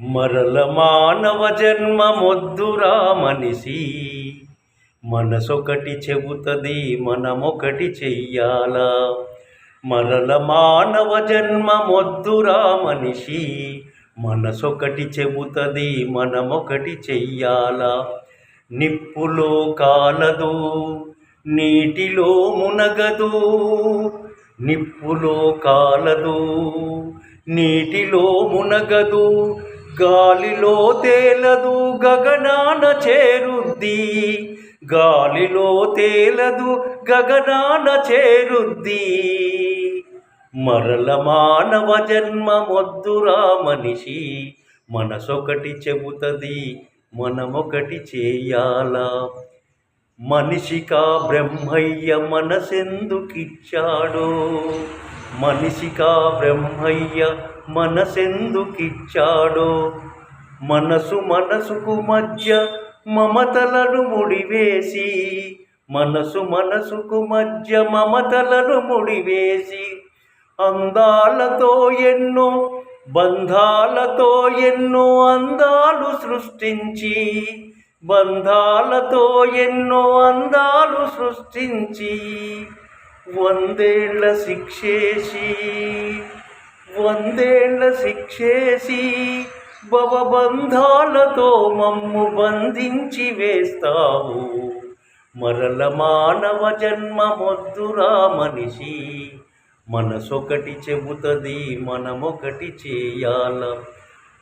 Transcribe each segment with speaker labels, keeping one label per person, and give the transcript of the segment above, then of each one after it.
Speaker 1: మరల మానవ జన్మమొద్దురా మనిషి, మనసొకటి చెబుతది మనమొకటి చెయ్యాలా. మరల మానవ జన్మమొద్దురా మనిషి, మనసొకటి చెబుతది మనమొకటి చెయ్యాలా. నిప్పులో కాలదు నీటిలో మునగదు, నిప్పులో కాలదు నీటిలో మునగదు, గాలిలో తేలదు గగనాన చేరుద్ది, గాలిలో తేలదు గగనాన చేరుద్ది. మరల మానవ జన్మమొద్దురా మనిషి, మనసొకటి చెబుతది మనమొకటి చేయాలా. మనిషికా బ్రహ్మయ్య మనసెందుకిచ్చాడో, మనిషికా బ్రహ్మయ్య మనసెందుకిచ్చాడో. మనసు మనసుకు మధ్య మమతలను ముడివేసి, మనసు మనసుకు మధ్య మమతలను ముడివేసి, అందాలతో ఎన్నో బంధాలతో ఎన్నో అందాలు సృష్టించి, బంధాలతో ఎన్నో అందాలు సృష్టించి, వందేళ్ల శిక్షేసి వందేళ్ల శిక్షేసి భవబంధాలతో మమ్ము బంధించి వేస్తావు. మరల మానవ జన్మమొద్దురా మనిషి, మనసొకటి చెబుతది మనమొకటి చేయాల.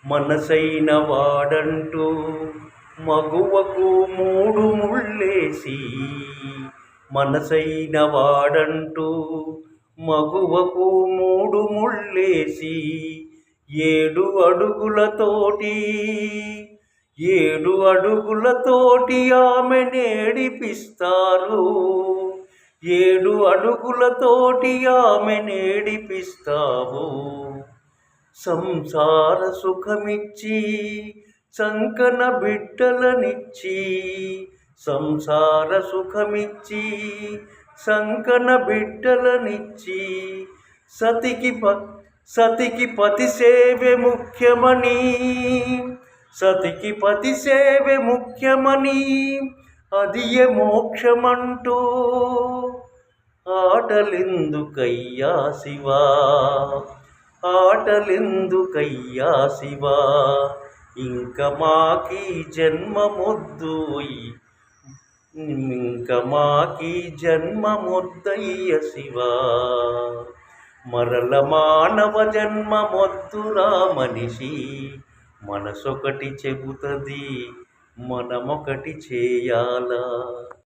Speaker 1: మనసైన వాడంటూ మగువకు మూడు ముళ్ళేసి, మనసైన వాడంటూ మగువకు మూడు ముళ్ళేసి, 7 అడుగులతోటి 7 అడుగులతోటి ఆమె నేడిపిస్తారు, 7 అడుగులతోటి ఆమె నేడిపిస్తావు. సంసార సుఖమిచ్చి సంకన బిడ్డలనిచ్చి, సంసార సుఖమిచ్చి సంకన బిడ్డలనిచ్చి, సతికి పతి సేవే ముఖ్యమని, సతికి పతి సేవే ముఖ్యమని, అదియే మోక్షమంటూ ఆటలెందుకయ్యా శివా, ఆటలెందుకయ్యా శివా. ఇంక మాకీ జన్మమొద్దోయ్, ఇంక మాకీ జన్మమొద్దయ్య శివా. మరల మానవ జన్మమొద్దురా మనిషి, మనసొకటి చెబుతది మనమొకటి చేయాలా.